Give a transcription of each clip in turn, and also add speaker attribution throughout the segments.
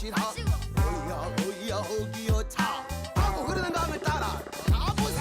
Speaker 1: 지나 어이야 어이야 어기여 차 하고 흐르는 감을 따라 가보세.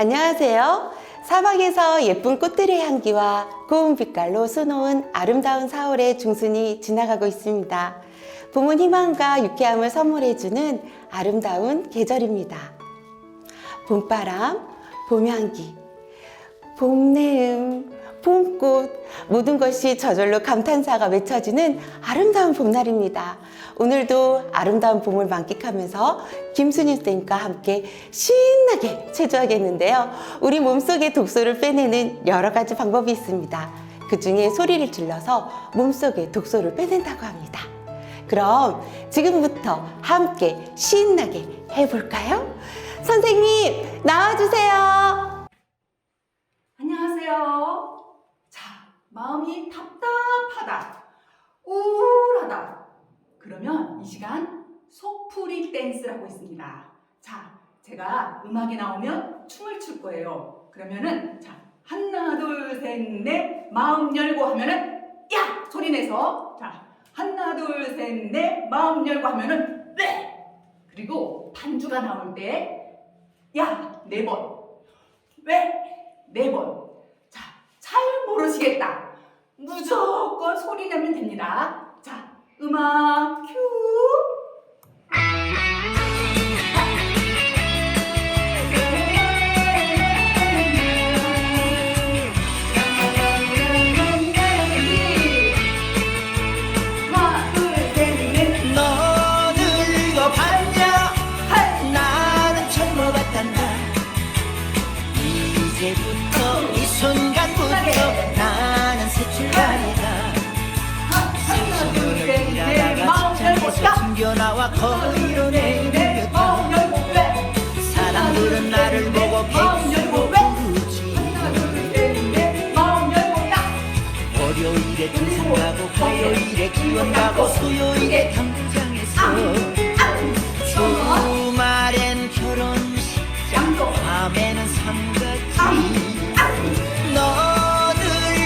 Speaker 2: 안녕하세요. 사막에서 예쁜 꽃들의 향기와 고운 빛깔로 수놓은 아름다운 4월의 중순이 지나가고 있습니다. 봄은 희망과 유쾌함을 선물해주는 아름다운 계절입니다. 봄바람, 봄향기, 봄내음, 봄꽃, 모든 것이 저절로 감탄사가 맺혀지는 아름다운 봄날입니다. 오늘도 아름다운 봄을 만끽하면서 김순희 쌤과 함께 신나게 체조하겠는데요. 우리 몸속의 독소를 빼내는 여러 가지 방법이 있습니다. 그 중에 소리를 질러서 몸속의 독소를 빼낸다고 합니다. 그럼 지금부터 함께 신나게 해볼까요? 선생님, 나와주세요.
Speaker 3: 안녕하세요. 자, 마음이 답답하다, 우울하다. 그러면 이 시간 속풀이 댄스를 하고 있습니다. 자, 제가 음악이 나오면 춤을 출 거예요. 그러면은 자, 하나 둘 셋 넷 마음 열고 하면은 야! 소리 내서 자, 하나 둘 셋 넷 마음 열고 하면은 네! 그리고 반주가 나올 때 야! 4번 왜? 4번. 자, 잘 모르시겠다. 무조건 소리 내면 됩니다. 자, 음악 큐. 하나, 둘, 셋, 넷.
Speaker 1: 너는 이거 봤냐? 나는 젊어봤단다. 이제부터 이 순간부터 나는 새 출발이다.
Speaker 3: 하나, 둘, 셋, 넷. 마음 열고
Speaker 1: 직장에서 튕겨나와 거리로 내몰렸다.
Speaker 3: 마음 열고 왜?
Speaker 1: 사람들은 나를 보고 백수로 부르지.
Speaker 3: 하나, 둘, 셋, 넷. 마음 열고 야!
Speaker 1: 월요일에 등산 가고 화요일에 기원 가고 수요일에 당구장에서 주말엔 결혼식장 밤에는 삼각지. 너는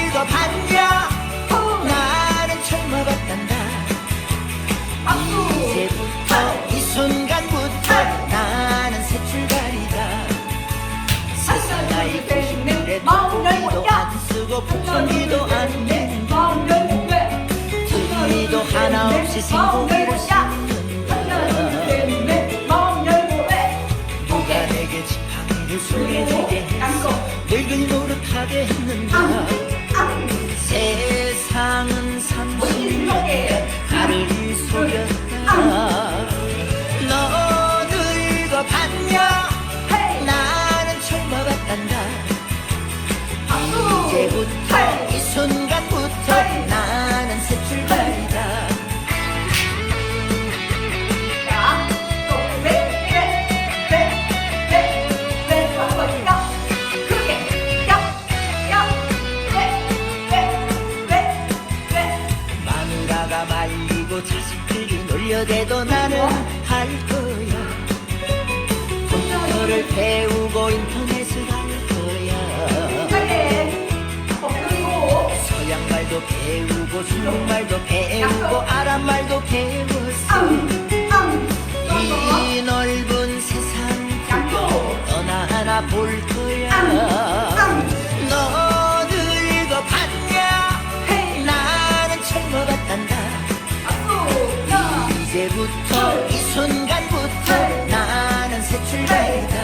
Speaker 1: 이거 봤냐? 나는 젊어봤단다. 이제부터 이 순간부터 나는 새 출발이다. 세상 나이 90년에 톡톡이도 안 쓰고 북전기도 안 내는
Speaker 3: 마음 열고 왜?
Speaker 1: 트리도 하나 없이 생고기를 씹는다.
Speaker 3: 마음 열고 왜?
Speaker 1: 누가 내게 지팡이를 소리지게 했어. 늙은이 노릇하게 했는가. 세상은 30년에 나를 속였다. 너 늙어 봤냐? 나는 젊어봤단다. 이제부터 이 순간부터 나는 새 출발이다.
Speaker 3: 자, 또 왜? 바꿔볼까? 그게 왜?
Speaker 1: 마누라가 말리고 자식들이 놀려대도 나는 할 거야. 컴퓨터를 배우고 인터넷을 할 거야.
Speaker 3: 그래. 그리고
Speaker 1: 서양말도 배우고 중국말도 배우고 아랍말도 배웠어. 이 넓은 세상 떠나나 볼 거야. 너 늙어 봤냐? 나는 젊어봤단다. 이제부터 이 순간부터 나는 새 출발이다.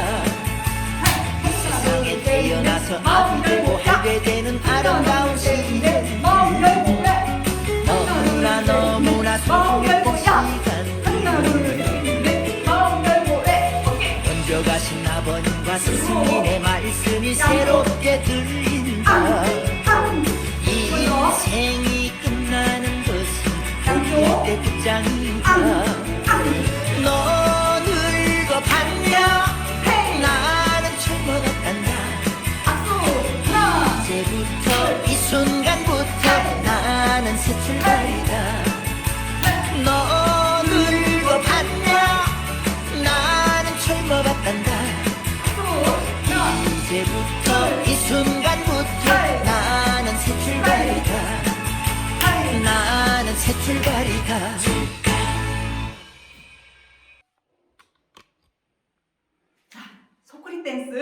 Speaker 1: 세상에 태어나서 아기 되고 하게 되는 아름다운 시간, 너무나 소중했던 시간들. 먼저 가신 아버님과 스승님의 말씀이 새롭게 들린다. 이 인생이 끝나는 것은 우리의 때 끝장이다. 너 늙어 봤냐? 나는 젊어갔단다. 이제부터 이 순간부터 나는 새 출발이다. 너 늙어 봤냐? 나는 젊어봤단다. 이제부터 이 순간부터 나는 새 출발이다. 나는 새 출발이다.
Speaker 3: 자, 속풀이 댄스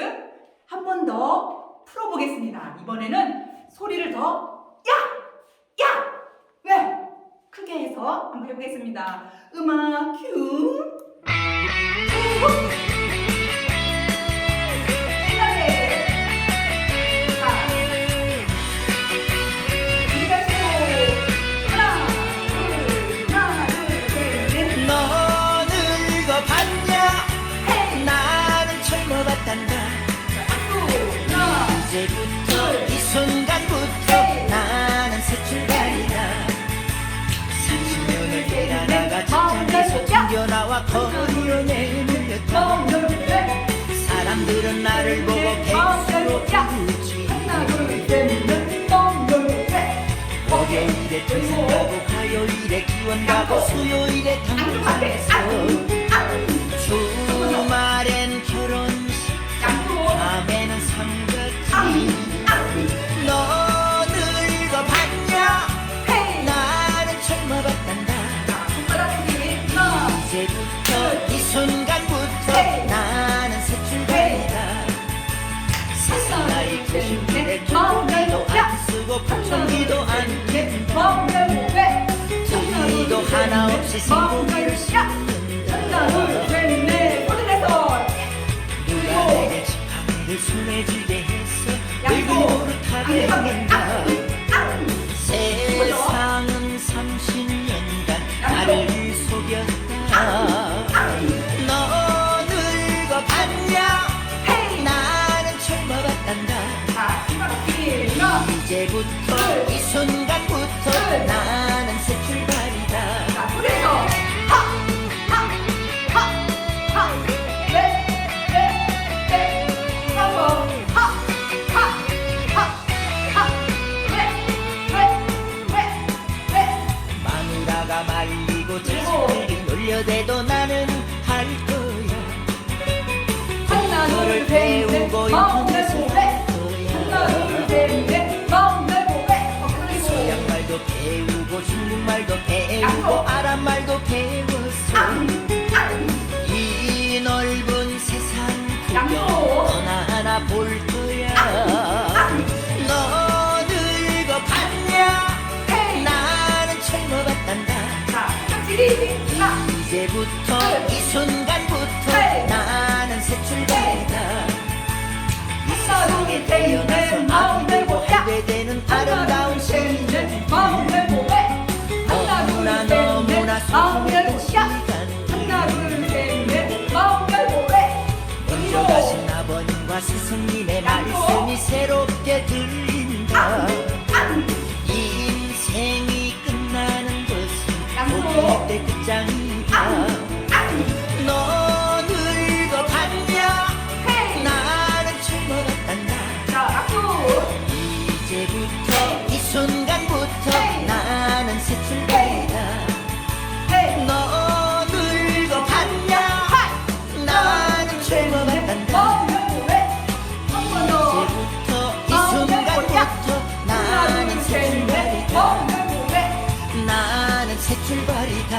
Speaker 3: 한 번 더 풀어보겠습니다. 이번에는 소리를 더 야! 야! 왜? 크게 해서 한번 해보겠습니다. 음악 큐!
Speaker 1: 너 늙어 봤냐? 나는 젊어봤단다. 이제부터 이 순간부터 나는 새 출발이다. 30년을 일하다가 직장에서 튕겨나와 거리로 내몰렸다.
Speaker 4: 학원 가고 수요일에 당장했어. 주말엔 결혼식, 밤에는 삼각지. 너 늙어봤냐? 나는 젊어봤단다. 이제부터 이 순간부터 나는 새 출발이다. 나의 교실에 교복도 안 쓰고 파청기도 안 낀다. 우리도 하나 없이 생고기를 씹는다. 누가 내게 지팡이를 손에 쥐게 했어. 늙은 노릇하게 했는다. 세상은 30년간 나를 속였다. 너 늙어봤냐? 나는 젊어봤단다. 이제부터 이 순간부터 나는 새 출발이다. 마누라가 말리고 자식들이 놀려대도 나는 할 거야. 컴퓨터를 배우고 인터넷을 할 거야. 서양말도 배우고 중국말도 배우고 아랍말도 배웠어. 이 넓은 세상 구경 너나 하나 볼 거야. 너 늙어봤냐? 나는 젊어봤단다. 이제부터 이 순간부터 나는 새 출발이다. 이 세상에 태어나서 아기 되고 하게 되는 아름다운 생일. 너무나 너무나 소중했던 시간. 먼저 가신 아버님과 스승님의 말씀이 새롭게 들린다. 이 인생이 끝나는 것은 고등학교 때 끝장이다. 너 늙어봤냐? 나는 젊어봤단다. 이제부터 이 순간부터 나는 새 출발이다. 너 늙어봤냐? 나는 젊어봤단다. 이제부터 이 순간부터 나는 새 출발이다. 나는 새 출발이다.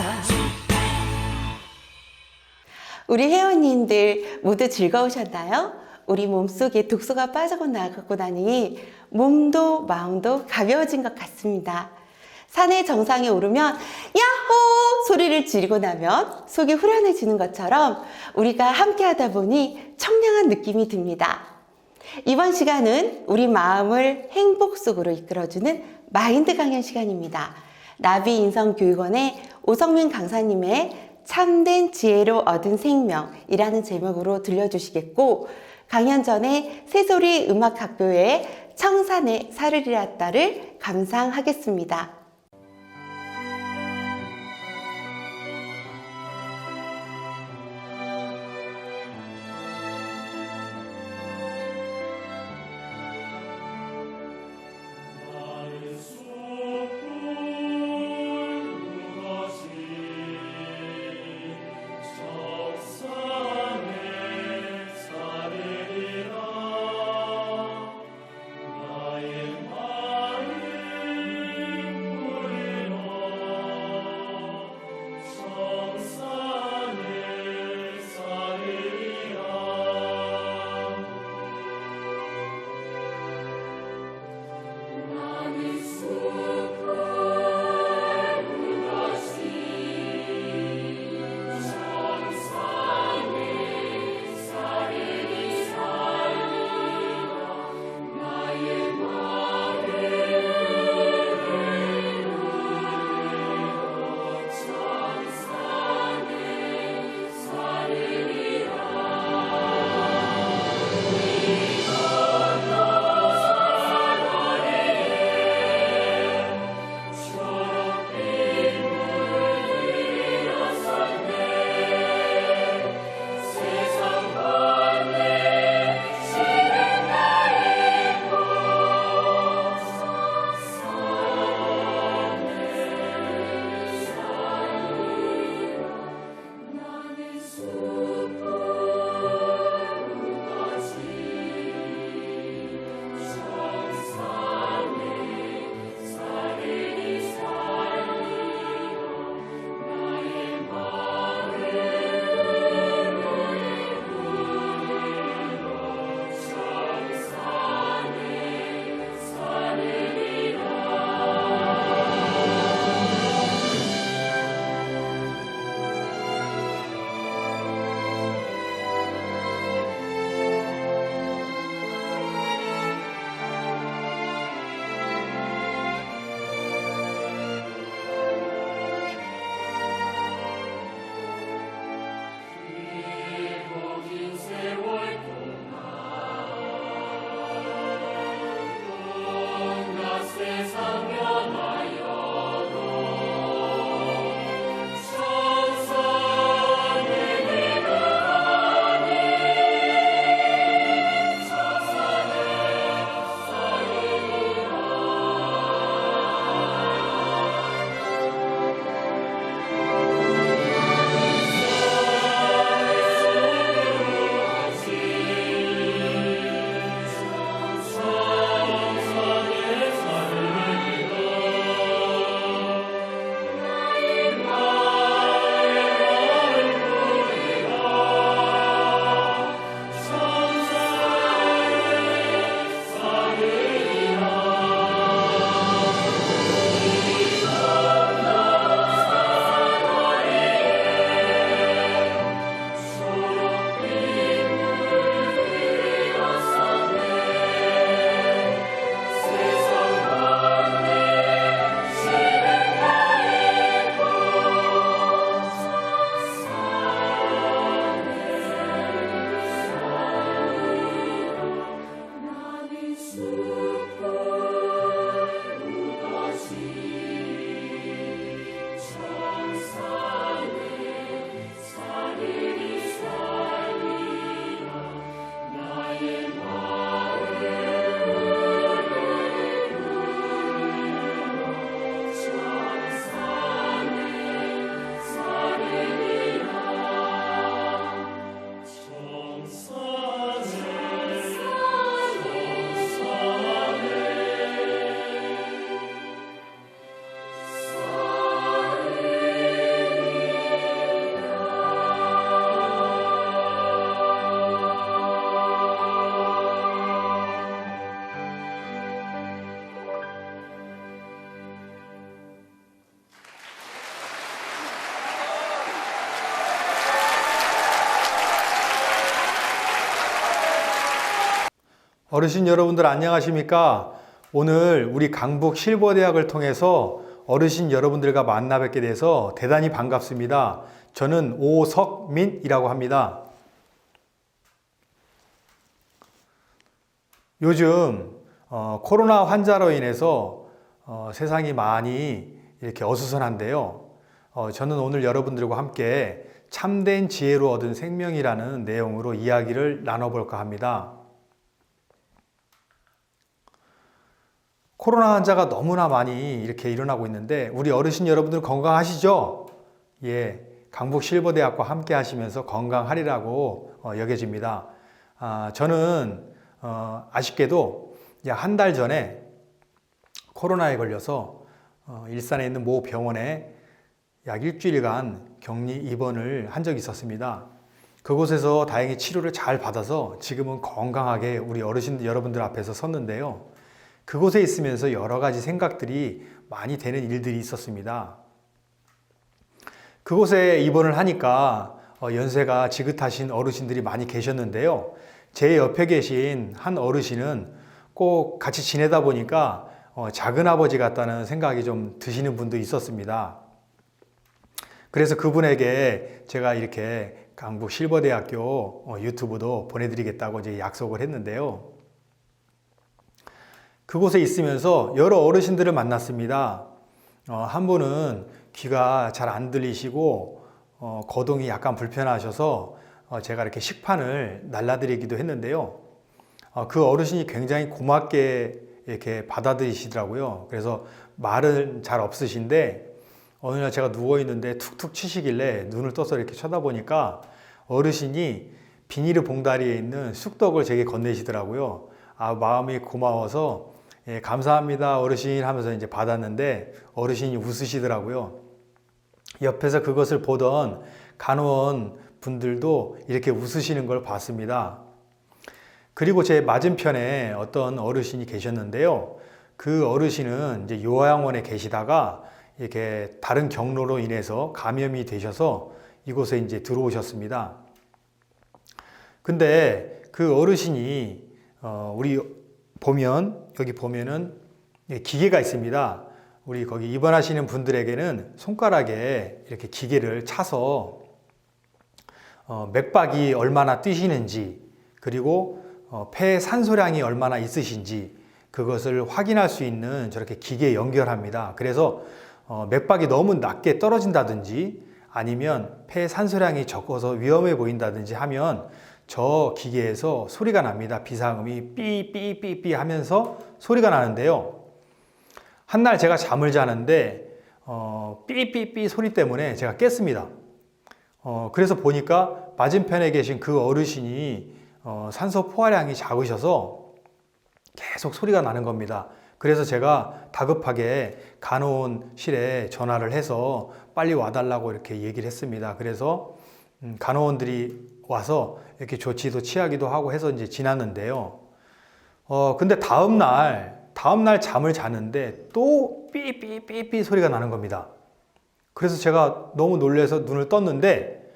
Speaker 2: 우리 회원님들 모두 즐거우셨나요? 우리 몸속에 독소가 빠지고 나가고 나니 몸도 마음도 가벼워진 것 같습니다. 산의 정상에 오르면 야호! 소리를 지르고 나면 속이 후련해지는 것처럼 우리가 함께 하다 보니 청량한 느낌이 듭니다. 이번 시간은 우리 마음을 행복 속으로 이끌어주는 마인드 강연 시간입니다. 나비인성교육원의 오성민 강사님의 참된 지혜로 얻은 생명이라는 제목으로 들려주시겠고, 강연 전에 새소리 음악학교의 청산의 사르리라 딸을 감상하겠습니다.
Speaker 5: 어르신 여러분들 안녕하십니까? 오늘 우리 강북 실버대학을 통해서 어르신 여러분들과 만나 뵙게 돼서 대단히 반갑습니다. 저는 오석민이라고 합니다. 요즘 코로나 환자로 인해서 세상이 많이 이렇게 어수선한데요. 저는 오늘 여러분들과 함께 참된 지혜로 얻은 생명이라는 내용으로 이야기를 나눠볼까 합니다. 코로나 환자가 너무나 많이 이렇게 일어나고 있는데 우리 어르신 여러분들 건강하시죠? 예, 강북 실버대학과 함께 하시면서 건강하리라고 여겨집니다. 저는 아쉽게도 한 달 전에 코로나에 걸려서 일산에 있는 모 병원에 약 일주일간 격리 입원을 한 적이 있었습니다. 그곳에서 다행히 치료를 잘 받아서 지금은 건강하게 우리 어르신 여러분들 앞에서 섰는데요. 그곳에 있으면서 여러 가지 생각들이 많이 되는 일들이 있었습니다. 그곳에 입원을 하니까 연세가 지긋하신 어르신들이 많이 계셨는데요. 제 옆에 계신 한 어르신은 꼭 같이 지내다 보니까 작은아버지 같다는 생각이 좀 드시는 분도 있었습니다. 그래서 그분에게 제가 이렇게 강북 실버대학교 유튜브도 보내드리겠다고 이제 약속을 했는데요. 그곳에 있으면서 여러 어르신들을 만났습니다. 한 분은 귀가 잘 안 들리시고 거동이 약간 불편하셔서 제가 이렇게 식판을 날라드리기도 했는데요. 그 어르신이 굉장히 고맙게 이렇게 받아들이시더라고요. 그래서 말은 잘 없으신데 어느 날 제가 누워 있는데 툭툭 치시길래 눈을 떠서 이렇게 쳐다보니까 어르신이 비닐 봉다리에 있는 쑥떡을 제게 건네시더라고요. 마음이 고마워서 예, 감사합니다 어르신 하면서 이제 받았는데 어르신이 웃으시더라고요. 옆에서 그것을 보던 간호원 분들도 이렇게 웃으시는 걸 봤습니다. 그리고 제 맞은편에 어떤 어르신이 계셨는데요. 그 어르신은 이제 요양원에 계시다가 이렇게 다른 경로로 인해서 감염이 되셔서 이곳에 이제 들어오셨습니다. 근데 그 어르신이 우리 여기 보면은 기계가 있습니다. 우리 거기 입원하시는 분들에게는 손가락에 이렇게 기계를 차서 맥박이 얼마나 뛰시는지 그리고 폐 산소량이 얼마나 있으신지 그것을 확인할 수 있는 저렇게 기계에 연결합니다. 그래서 맥박이 너무 낮게 떨어진다든지 아니면 폐 산소량이 적어서 위험해 보인다든지 하면 저 기계에서 소리가 납니다. 비상음이 삐삐삐삐 하면서 소리가 나는데요. 한날 제가 잠을 자는데 삐삐삐 소리 때문에 제가 깼습니다. 그래서 보니까 맞은편에 계신 그 어르신이 산소 포화량이 작으셔서 계속 소리가 나는 겁니다. 그래서 제가 다급하게 간호원실에 전화를 해서 빨리 와달라고 이렇게 얘기를 했습니다. 그래서 간호원들이 와서 이렇게 조치도 취하기도 하고 해서 이제 지났는데요. 근데 다음날 잠을 자는데 또 삐삐삐삐 소리가 나는 겁니다. 그래서 제가 너무 놀라서 눈을 떴는데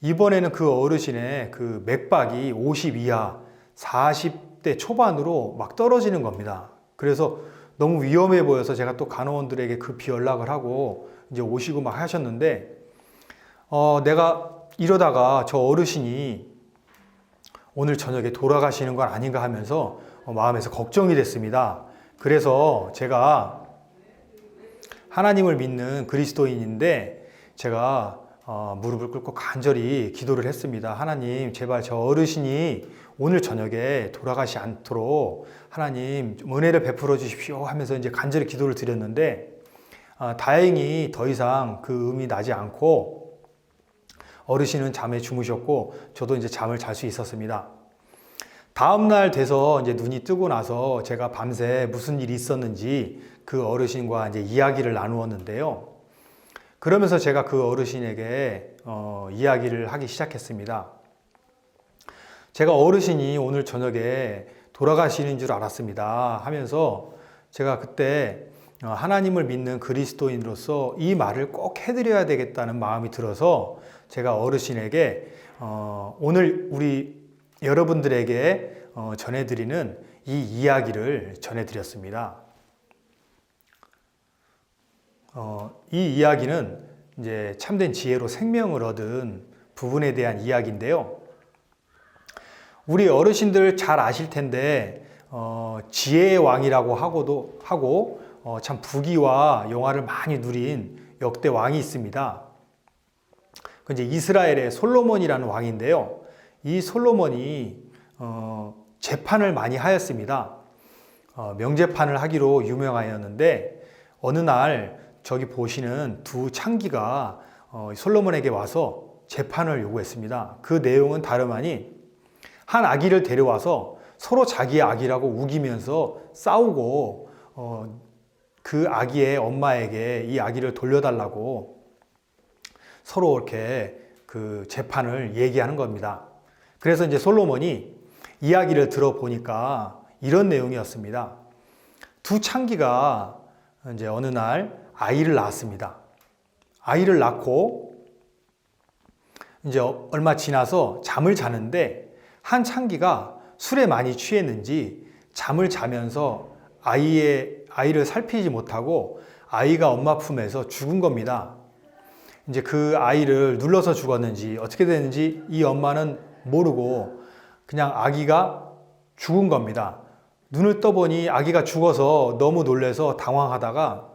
Speaker 5: 이번에는 그 어르신의 그 맥박이 50 이하, 40대 초반으로 막 떨어지는 겁니다. 그래서 너무 위험해 보여서 제가 또 간호원들에게 급히 연락을 하고 이제 오시고 막 하셨는데 내가 이러다가 저 어르신이 오늘 저녁에 돌아가시는 건 아닌가 하면서 마음에서 걱정이 됐습니다. 그래서 제가 하나님을 믿는 그리스도인인데 제가 무릎을 꿇고 간절히 기도를 했습니다. 하나님 제발 저 어르신이 오늘 저녁에 돌아가시 않도록 하나님 은혜를 베풀어 주십시오 하면서 이제 간절히 기도를 드렸는데 다행히 더 이상 그 음이 나지 않고 어르신은 잠에 주무셨고 저도 이제 잠을 잘 수 있었습니다. 다음 날 돼서 이제 눈이 뜨고 나서 제가 밤새 무슨 일이 있었는지 그 어르신과 이제 이야기를 나누었는데요. 그러면서 제가 그 어르신에게 이야기를 하기 시작했습니다. 제가 어르신이 오늘 저녁에 돌아가시는 줄 알았습니다 하면서 제가 그때 하나님을 믿는 그리스도인으로서 이 말을 꼭 해드려야 되겠다는 마음이 들어서 제가 어르신에게 오늘 우리 여러분들에게 전해드리는 이 이야기를 전해드렸습니다. 이 이야기는 이제 참된 지혜로 생명을 얻은 부분에 대한 이야기인데요. 우리 어르신들 잘 아실 텐데 지혜의 왕이라고 하고 참 부귀와 영화를 많이 누린 역대 왕이 있습니다. 그 이제 이스라엘의 솔로몬이라는 왕인데요. 이 솔로몬이 재판을 많이 하였습니다. 명재판을 하기로 유명하였는데 어느 날 저기 보시는 두 창기가 솔로몬에게 와서 재판을 요구했습니다. 그 내용은 다름 아닌 한 아기를 데려와서 서로 자기의 아기라고 우기면서 싸우고 그 아기의 엄마에게 이 아기를 돌려달라고 서로 이렇게 그 재판을 얘기하는 겁니다. 그래서 이제 솔로몬이 이야기를 들어보니까 이런 내용이었습니다. 두 창기가 이제 어느 날 아이를 낳았습니다. 아이를 낳고 이제 얼마 지나서 잠을 자는데 한 창기가 술에 많이 취했는지 잠을 자면서 아이를 살피지 못하고 아이가 엄마 품에서 죽은 겁니다. 이제 그 아이를 눌러서 죽었는지 어떻게 됐는지 이 엄마는 모르고 그냥 아기가 죽은 겁니다. 눈을 떠보니 아기가 죽어서 너무 놀라서 당황하다가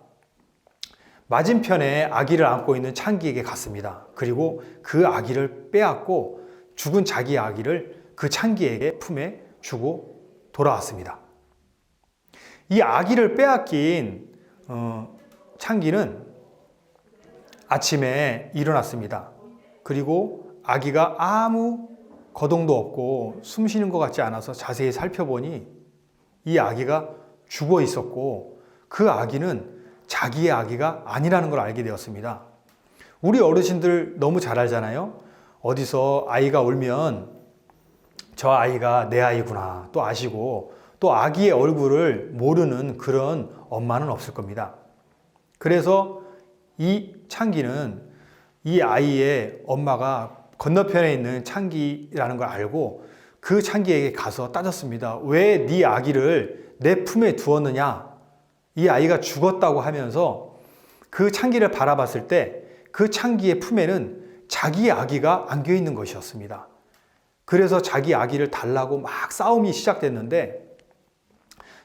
Speaker 5: 맞은편에 아기를 안고 있는 창기에게 갔습니다. 그리고 그 아기를 빼앗고 죽은 자기 아기를 그 창기에게 품에 주고 돌아왔습니다. 이 아기를 빼앗긴 창기는 아침에 일어났습니다. 그리고 아기가 아무 거동도 없고 숨 쉬는 것 같지 않아서 자세히 살펴보니 이 아기가 죽어 있었고 그 아기는 자기의 아기가 아니라는 걸 알게 되었습니다. 우리 어르신들 너무 잘 알잖아요. 어디서 아이가 울면 저 아이가 내 아이구나 또 아시고 또 아기의 얼굴을 모르는 그런 엄마는 없을 겁니다. 그래서 이 창기는 이 아이의 엄마가 건너편에 있는 창기라는 걸 알고 그 창기에게 가서 따졌습니다. 왜 네 아기를 내 품에 두었느냐? 이 아이가 죽었다고 하면서 그 창기를 바라봤을 때 그 창기의 품에는 자기의 아기가 안겨 있는 것이었습니다. 그래서 자기 아기를 달라고 막 싸움이 시작됐는데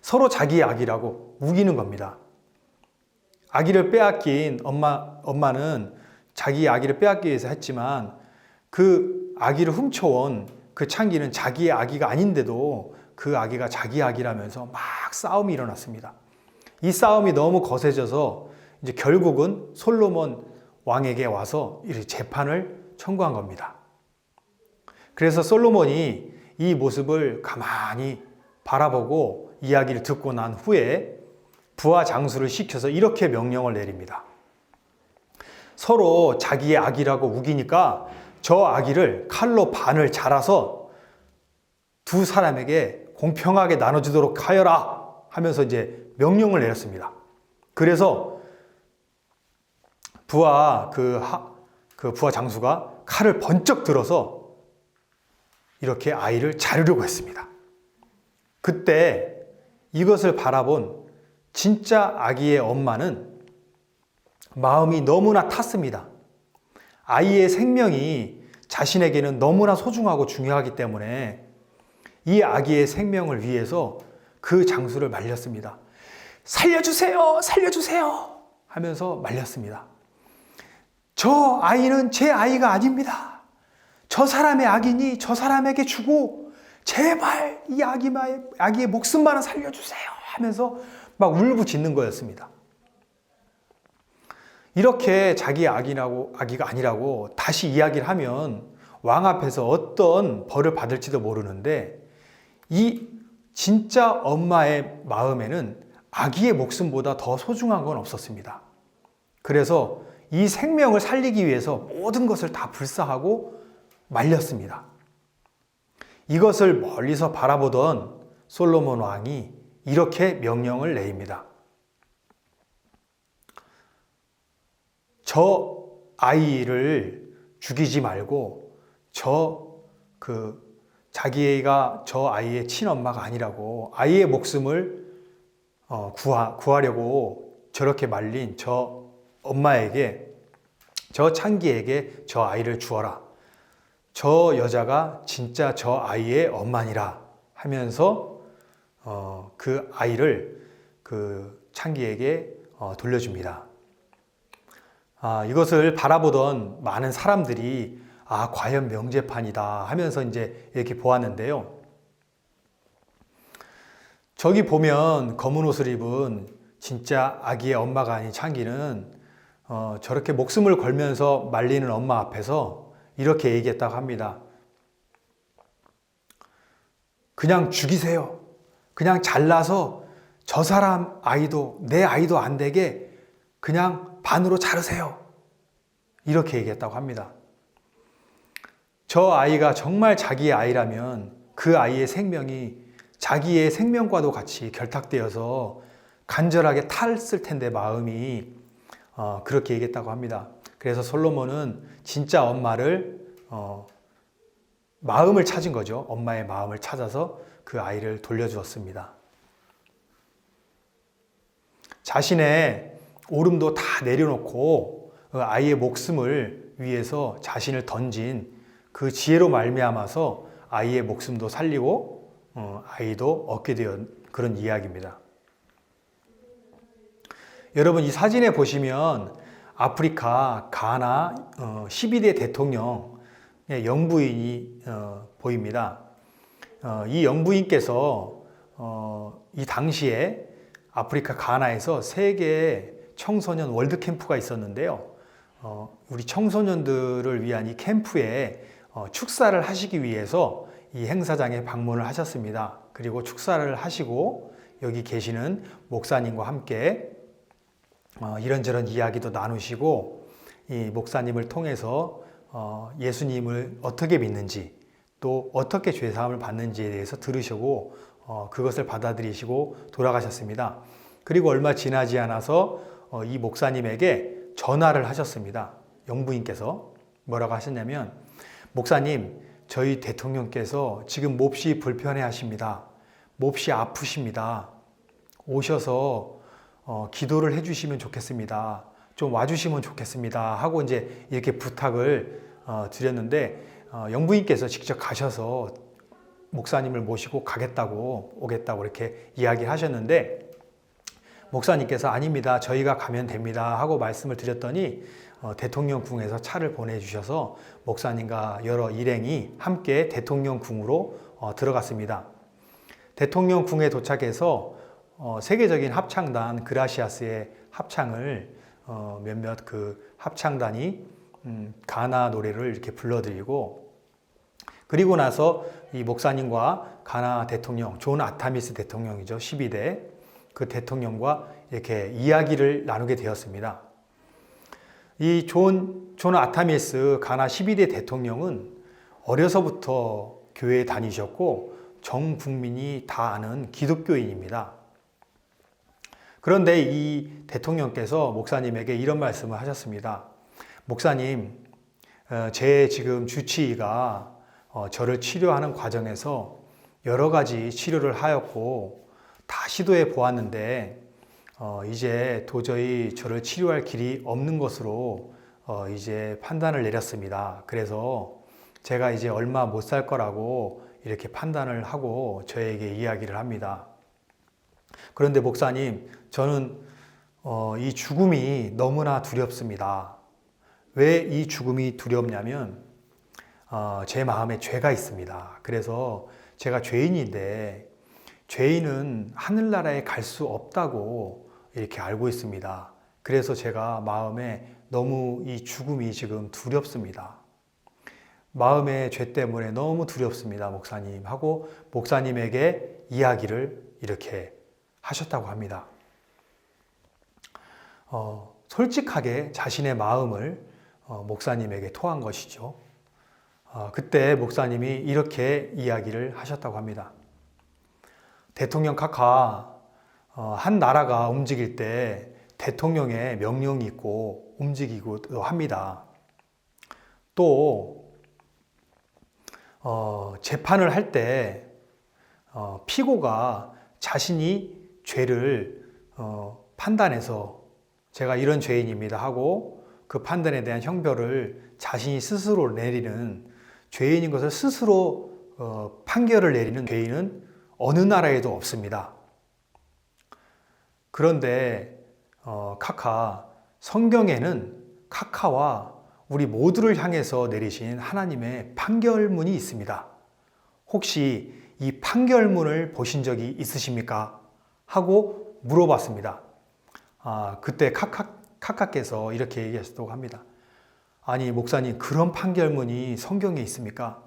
Speaker 5: 서로 자기의 아기라고 우기는 겁니다. 아기를 빼앗긴 엄마는 자기 아기를 빼앗기 위해서 했지만 그 아기를 훔쳐온 그 창기는 자기의 아기가 아닌데도 그 아기가 자기 아기라면서 막 싸움이 일어났습니다. 이 싸움이 너무 거세져서 이제 결국은 솔로몬 왕에게 와서 이 재판을 청구한 겁니다. 그래서 솔로몬이 이 모습을 가만히 바라보고 이야기를 듣고 난 후에 부하 장수를 시켜서 이렇게 명령을 내립니다. 서로 자기의 아기라고 우기니까 저 아기를 칼로 반을 잘라서 두 사람에게 공평하게 나눠주도록 하여라 하면서 이제 명령을 내렸습니다. 그래서 부하 장수가 칼을 번쩍 들어서 이렇게 아이를 자르려고 했습니다. 그때 이것을 바라본 진짜 아기의 엄마는 마음이 너무나 탔습니다. 아이의 생명이 자신에게는 너무나 소중하고 중요하기 때문에 이 아기의 생명을 위해서 그 장수를 말렸습니다. 살려주세요! 살려주세요! 하면서 말렸습니다. 저 아이는 제 아이가 아닙니다. 저 사람의 아기니 저 사람에게 주고 제발 이 아기의 목숨만은 살려주세요 하면서 막 울부짖는 거였습니다. 이렇게 자기의 아기가 아니라고 다시 이야기를 하면 왕 앞에서 어떤 벌을 받을지도 모르는데 이 진짜 엄마의 마음에는 아기의 목숨보다 더 소중한 건 없었습니다. 그래서 이 생명을 살리기 위해서 모든 것을 다 불사하고 말렸습니다. 이것을 멀리서 바라보던 솔로몬 왕이 이렇게 명령을 내립니다. 저 아이를 죽이지 말고 자기가 저 아이의 친엄마가 아니라고 아이의 목숨을 구하려고 저렇게 말린 저 엄마에게, 저 창기에게 저 아이를 주어라. 저 여자가 진짜 저 아이의 엄마니라 하면서 그 아이를 그 창기에게 돌려줍니다. 이것을 바라보던 많은 사람들이 과연 명제판이다 하면서 이제 이렇게 보았는데요. 저기 보면 검은 옷을 입은 진짜 아기의 엄마가 아닌 창기는 저렇게 목숨을 걸면서 말리는 엄마 앞에서 이렇게 얘기했다고 합니다. 그냥 죽이세요. 그냥 잘라서 저 사람 아이도 내 아이도 안 되게 그냥 반으로 자르세요. 이렇게 얘기했다고 합니다. 저 아이가 정말 자기의 아이라면 그 아이의 생명이 자기의 생명과도 같이 결탁되어서 간절하게 탔을 텐데 마음이 그렇게 얘기했다고 합니다. 그래서 솔로몬은 진짜 엄마를 마음을 찾은 거죠. 엄마의 마음을 찾아서 그 아이를 돌려주었습니다. 자신의 오름도 다 내려놓고 아이의 목숨을 위해서 자신을 던진 그 지혜로 말미암아서 아이의 목숨도 살리고 아이도 얻게 되었 그런 이야기입니다. 여러분 이 사진에 보시면 아프리카 가나 12대 대통령의 영부인이 보입니다. 이 영부인께서 이 당시에 아프리카 가나에서 세계 청소년 월드 캠프가 있었는데요. 우리 청소년들을 위한 이 캠프에 축사를 하시기 위해서 이 행사장에 방문을 하셨습니다. 그리고 축사를 하시고 여기 계시는 목사님과 함께 이런저런 이야기도 나누시고 이 목사님을 통해서 예수님을 어떻게 믿는지 또 어떻게 죄사함을 받는지에 대해서 들으시고 그것을 받아들이시고 돌아가셨습니다. 그리고 얼마 지나지 않아서 이 목사님에게 전화를 하셨습니다. 영부인께서 뭐라고 하셨냐면, 목사님, 저희 대통령께서 지금 몹시 불편해 하십니다. 몹시 아프십니다. 오셔서 기도를 해주시면 좋겠습니다. 좀 와주시면 좋겠습니다. 하고 이제 이렇게 부탁을 드렸는데 영부인께서 직접 가셔서 목사님을 모시고 오겠다고 이렇게 이야기를 하셨는데, 목사님께서 아닙니다. 저희가 가면 됩니다. 하고 말씀을 드렸더니 대통령궁에서 차를 보내주셔서 목사님과 여러 일행이 함께 대통령궁으로 들어갔습니다. 대통령궁에 도착해서 세계적인 합창단 그라시아스의 합창을 몇몇 그 합창단이 가나 노래를 이렇게 불러드리고, 그리고 나서 이 목사님과 가나 대통령, 존 아타미스 대통령이죠. 12대 그 대통령과 이렇게 이야기를 나누게 되었습니다. 이 존 아타미스 가나 12대 대통령은 어려서부터 교회에 다니셨고 전 국민이 다 아는 기독교인입니다. 그런데 이 대통령께서 목사님에게 이런 말씀을 하셨습니다. 목사님, 제 지금 주치의가 저를 치료하는 과정에서 여러 가지 치료를 하였고 다 시도해 보았는데 이제 도저히 저를 치료할 길이 없는 것으로 이제 판단을 내렸습니다. 그래서 제가 이제 얼마 못 살 거라고 이렇게 판단을 하고 저에게 이야기를 합니다. 그런데 목사님, 저는 이 죽음이 너무나 두렵습니다. 왜 이 죽음이 두렵냐면 제 마음에 죄가 있습니다. 그래서 제가 죄인인데 죄인은 하늘나라에 갈 수 없다고 이렇게 알고 있습니다. 그래서 제가 마음에 너무 이 죽음이 지금 두렵습니다. 마음의 죄 때문에 너무 두렵습니다, 목사님. 하고 목사님에게 이야기를 이렇게 하셨다고 합니다. 솔직하게 자신의 마음을 목사님에게 토한 것이죠. 그때 목사님이 이렇게 이야기를 하셨다고 합니다. 대통령 카카, 한 나라가 움직일 때 대통령의 명령이 있고 움직이기도 합니다. 또 재판을 할 때 피고가 자신이 죄를 판단해서 제가 이런 죄인입니다 하고 그 판단에 대한 형벌을 자신이 스스로 내리는, 죄인인 것을 스스로 판결을 내리는 죄인은 어느 나라에도 없습니다. 그런데 성경에는 카카와 우리 모두를 향해서 내리신 하나님의 판결문이 있습니다. 혹시 이 판결문을 보신 적이 있으십니까? 하고 물어봤습니다. 그때 카카께서 이렇게 얘기하셨다고 합니다. 아니 목사님, 그런 판결문이 성경에 있습니까?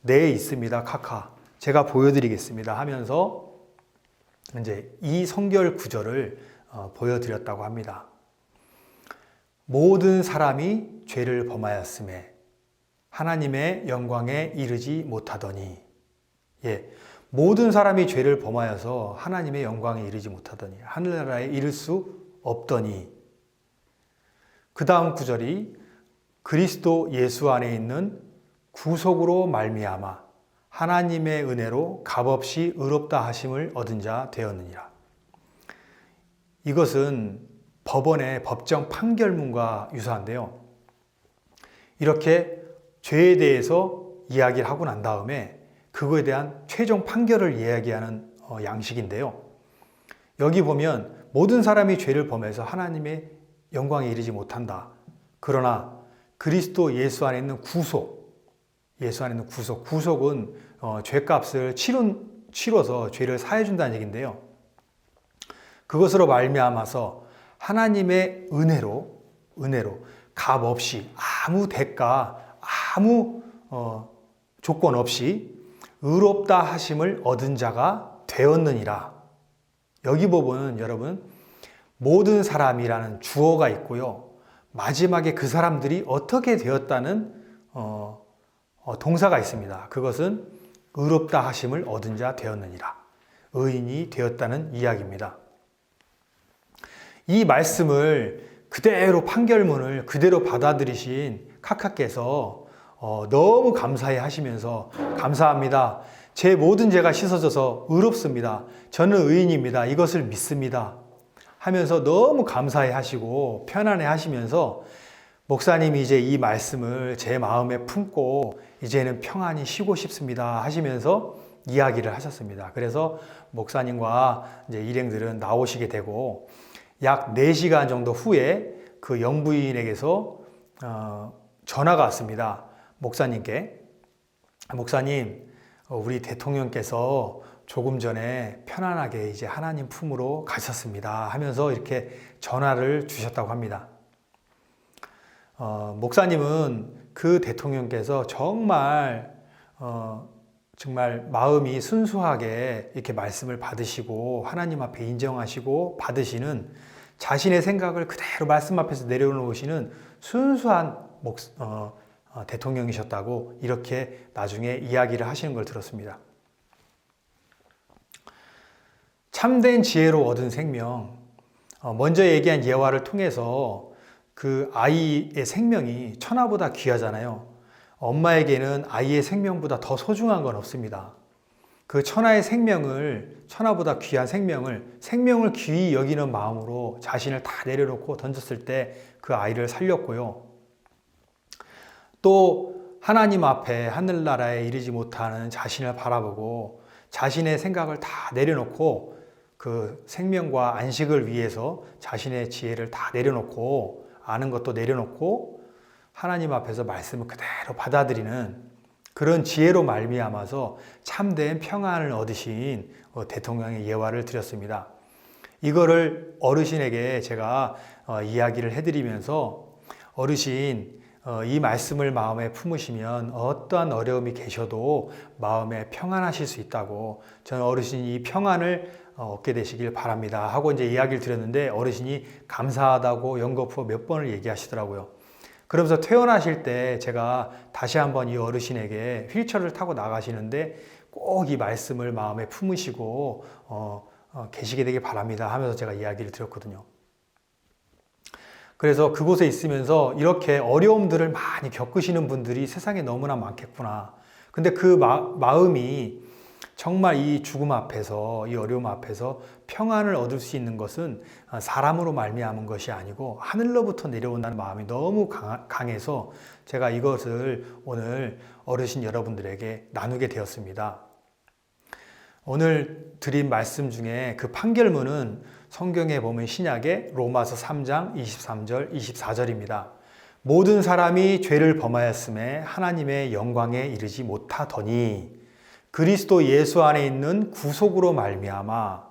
Speaker 5: 네, 있습니다 카카. 제가 보여드리겠습니다 하면서 이제 이 성결 구절을 보여드렸다고 합니다. 모든 사람이 죄를 범하였음에 하나님의 영광에 이르지 못하더니, 모든 사람이 죄를 범하여서 하나님의 영광에 이르지 못하더니, 하늘나라에 이를 수 없더니, 그 다음 구절이 그리스도 예수 안에 있는 구속으로 말미암아 하나님의 은혜로 값없이 의롭다 하심을 얻은 자 되었느니라. 이것은 법원의 법정 판결문과 유사한데요. 이렇게 죄에 대해서 이야기를 하고 난 다음에 그거에 대한 최종 판결을 이야기하는 양식인데요. 여기 보면 모든 사람이 죄를 범해서 하나님의 영광에 이르지 못한다. 그러나 그리스도 예수 안에 있는 구속은 죄값을 치러서 죄를 사해준다는 얘기인데요. 그것으로 말미암아서 하나님의 은혜로 값 없이, 아무 대가, 아무 조건 없이 의롭다 하심을 얻은 자가 되었느니라. 여기 보면 여러분, 모든 사람이라는 주어가 있고요. 마지막에 그 사람들이 어떻게 되었다는 동사가 있습니다. 그것은 의롭다 하심을 얻은 자 되었느니라. 의인이 되었다는 이야기입니다. 이 말씀을 그대로, 판결문을 그대로 받아들이신 카카께서 너무 감사해 하시면서, 감사합니다. 제 모든 죄가 씻어져서 의롭습니다. 저는 의인입니다. 이것을 믿습니다. 하면서 너무 감사해 하시고 편안해 하시면서, 목사님이 이제 이 말씀을 제 마음에 품고 이제는 평안히 쉬고 싶습니다 하시면서 이야기를 하셨습니다. 그래서 목사님과 이제 일행들은 나오시게 되고, 약 4시간 정도 후에 그 영부인에게서 전화가 왔습니다. 목사님께. 목사님, 우리 대통령께서 조금 전에 편안하게 이제 하나님 품으로 가셨습니다 하면서 이렇게 전화를 주셨다고 합니다. 목사님은 그 대통령께서 정말 마음이 순수하게 이렇게 말씀을 받으시고 하나님 앞에 인정하시고 받으시는, 자신의 생각을 그대로 말씀 앞에서 내려놓으시는 순수한 대통령이셨다고 이렇게 나중에 이야기를 하시는 걸 들었습니다. 참된 지혜로 얻은 생명, 먼저 얘기한 예화를 통해서 그 아이의 생명이 천하보다 귀하잖아요. 엄마에게는 아이의 생명보다 더 소중한 건 없습니다. 그 천하보다 귀한 생명을 귀히 여기는 마음으로 자신을 다 내려놓고 던졌을 때 그 아이를 살렸고요. 또 하나님 앞에 하늘나라에 이르지 못하는 자신을 바라보고 자신의 생각을 다 내려놓고 그 생명과 안식을 위해서 자신의 지혜를 다 내려놓고, 아는 것도 내려놓고 하나님 앞에서 말씀을 그대로 받아들이는 그런 지혜로 말미암아서 참된 평안을 얻으신 대통령의 예화를 드렸습니다. 이거를 어르신에게 제가 이야기를 해드리면서, 어르신, 이 말씀을 마음에 품으시면 어떠한 어려움이 계셔도 마음에 평안하실 수 있다고, 저는 어르신이 이 평안을 얻게 되시길 바랍니다 하고 이제 이야기를 드렸는데, 어르신이 감사하다고 연거푸 몇 번을 얘기하시더라고요. 그러면서 퇴원하실 때 제가 다시 한번 이 어르신에게, 휠체어를 타고 나가시는데 꼭 이 말씀을 마음에 품으시고 계시게 되길 바랍니다 하면서 제가 이야기를 드렸거든요. 그래서 그곳에 있으면서 이렇게 어려움들을 많이 겪으시는 분들이 세상에 너무나 많겠구나. 근데 그 마음이 정말 이 죽음 앞에서, 이 어려움 앞에서 평안을 얻을 수 있는 것은 사람으로 말미암은 것이 아니고 하늘로부터 내려온다는 마음이 너무 강해서 제가 이것을 오늘 어르신 여러분들에게 나누게 되었습니다. 오늘 드린 말씀 중에 그 판결문은 성경에 보면 신약의 로마서 3장 23절, 24절입니다. 모든 사람이 죄를 범하였음에 하나님의 영광에 이르지 못하더니 그리스도 예수 안에 있는 구속으로 말미암아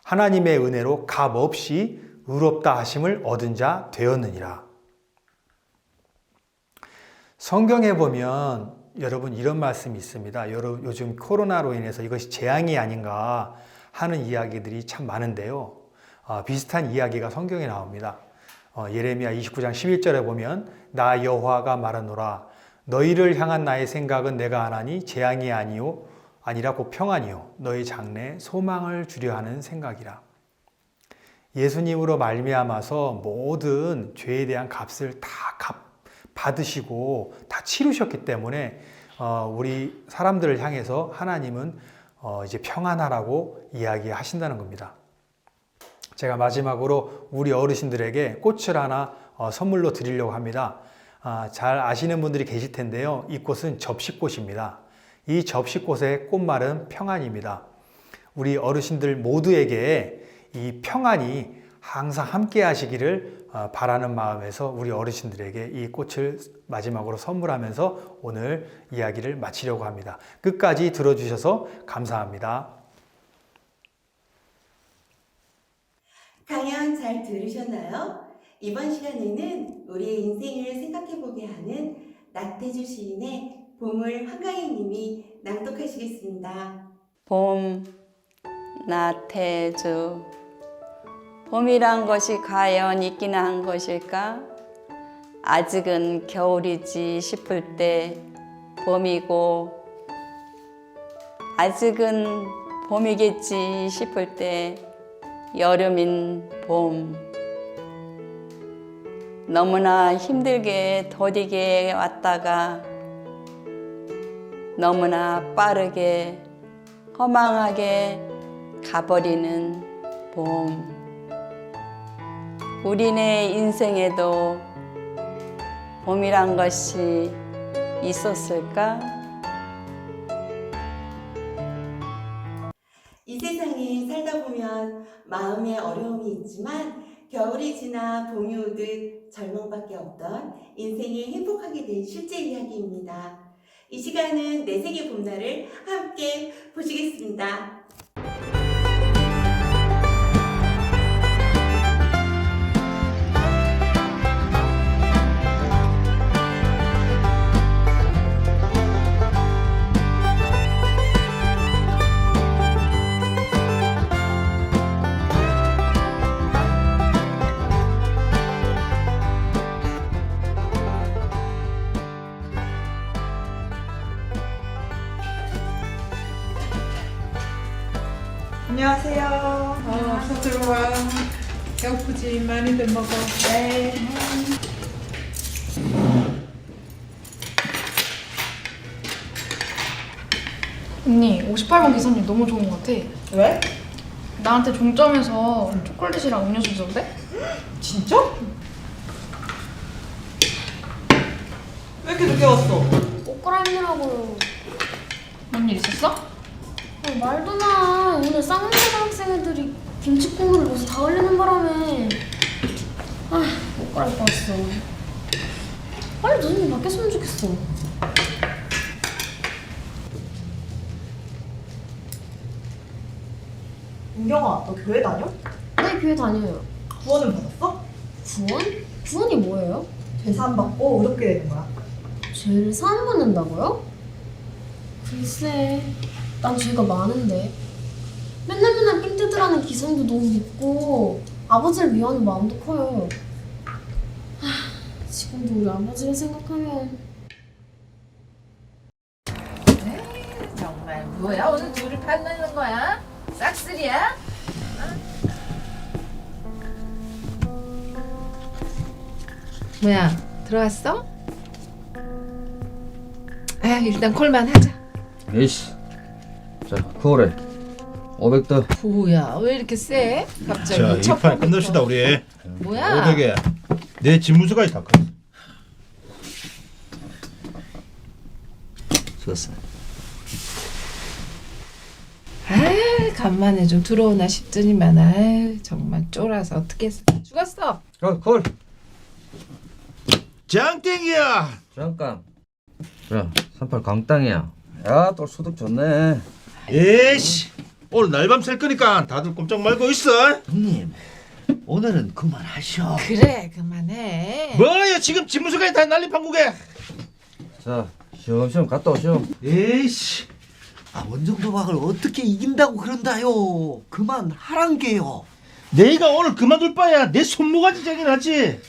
Speaker 5: 하나님의 은혜로 값없이 의롭다 하심을 얻은 자 되었느니라. 성경에 보면 여러분 이런 말씀이 있습니다. 요즘 코로나로 인해서 이것이 재앙이 아닌가 하는 이야기들이 참 많은데요. 비슷한 이야기가 성경에 나옵니다. 예레미야 29장 11절에 보면 나 여호와가 말하노라 너희를 향한 나의 생각은 내가 하나니 재앙이 아니라 곧 평안이요 너희 장래에 소망을 주려 하는 생각이라. 예수님으로 말미암아서 모든 죄에 대한 값을 다 받으시고 다 치르셨기 때문에 우리 사람들을 향해서 하나님은 이제 평안하라고 이야기하신다는 겁니다. 제가 마지막으로 우리 어르신들에게 꽃을 하나 선물로 드리려고 합니다. 잘 아시는 분들이 계실 텐데요. 이 꽃은 접시꽃입니다. 이 접시꽃의 꽃말은 평안입니다. 우리 어르신들 모두에게 이 평안이 항상 함께 하시기를 바라는 마음에서 우리 어르신들에게 이 꽃을 마지막으로 선물하면서 오늘 이야기를 마치려고 합니다. 끝까지 들어주셔서 감사합니다.
Speaker 2: 강연 잘 들으셨나요? 이번 시간에는 우리의 인생을 생각해보게 하는 나태주 시인의 봄을 한강희님이 낭독하시겠습니다.
Speaker 6: 봄, 나태주. 봄이란 것이 과연 있기나 한 것일까? 아직은 겨울이지 싶을 때 봄이고, 아직은 봄이겠지 싶을 때 여름인 봄. 너무나 힘들게 더디게 왔다가 너무나 빠르게 허망하게 가버리는 봄. 우리네 인생에도 봄이란 것이 있었을까?
Speaker 2: 이 세상에 살다 보면 마음에 어려움이 있지만 겨울이 지나 봄이 오듯 절망밖에 없던 인생이 행복하게 된 실제 이야기입니다. 이 시간은 내 생의 봄날을 함께 보시겠습니다.
Speaker 7: 안녕하세요.
Speaker 8: 어서 들어와. 배고프지? 많이들 먹어.
Speaker 7: 네.
Speaker 9: 언니, 58번 기사님 너무 좋은 것 같아.
Speaker 7: 왜?
Speaker 9: 나한테 종점에서 초콜릿이랑 음료수 주던데?
Speaker 7: 진짜? 왜 이렇게 늦게 왔어?
Speaker 10: 옷 갈아입느라고요.
Speaker 9: 뭔 일 있었어?
Speaker 10: 말도 마. 오늘 쌍문대 학생 애들이 김치국물을 옷에 다 올리는 바람에 옷 갈아입고 왔어. 빨리 너희는 바뀌었으면 좋겠어.
Speaker 7: 은경아, 너 교회 다녀?
Speaker 10: 네, 교회 다녀요.
Speaker 7: 구원은 받았어?
Speaker 10: 구원? 구원이 뭐예요?
Speaker 7: 죄사함 받고 의롭게 되는 거야.
Speaker 10: 죄를 사함 받는다고요? 글쎄, 난 죄가 많은데. 맨날 삥 뜯으라는 기성도 너무 믿고 아버지를 위하는 마음도 커요. 지금도 우리 아버지를 생각하면
Speaker 11: 정말 뭐야? 오늘 둘이 판다는 거야? 싹쓸이야? 뭐야? 들어왔어? 아, 일단 콜만 하자.
Speaker 12: 에이씨. 자, 그거래. 500더.
Speaker 11: 뭐야, 왜 이렇게 세? 갑자기.
Speaker 13: 자,
Speaker 11: 첫
Speaker 13: 이 판
Speaker 11: 번부터.
Speaker 13: 끝냅시다 우리.
Speaker 11: 뭐야?
Speaker 13: 500에 내 집무수까지 다 끝.
Speaker 12: 좋았어.
Speaker 11: 아, 간만에 좀 들어오나 싶더니만, 아, 정말 쫄아서 어떻게 했어? 죽었어.
Speaker 12: 콜.
Speaker 13: 장땡이야.
Speaker 12: 잠깐. 자, 38 강땅이야. 야, 또 소득 좋네.
Speaker 13: 에이씨, 오늘 날밤 샐 거니까 다들 꼼짝 말고 있어.
Speaker 1: 형님 오늘은 그만하셔.
Speaker 11: 그래, 그만해.
Speaker 13: 뭐야 지금 집무수까지 다 난리 판국에.
Speaker 12: 자, 시험시험 갔다 오시오.
Speaker 1: 에이씨, 원정도박을 어떻게 이긴다고 그런다요. 그만하란 게요.
Speaker 13: 내가 오늘 그만둘 바야 내 손모가지 쟁이 나지.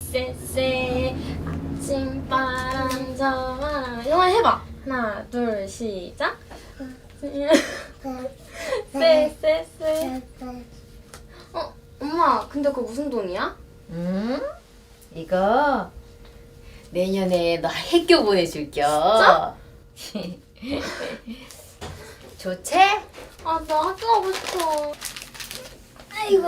Speaker 10: 쎄쎄 아침바람 저마라 이거 해봐. 하나 둘 시작. 쎄쎄쎄. 엄마 근데 그거 무슨 돈이야?
Speaker 14: 이거 내년에 너 학교 보내줄겨.
Speaker 10: 진짜?
Speaker 14: 좋지?
Speaker 10: 아 나 학교 가고 싶어.
Speaker 14: 아이고.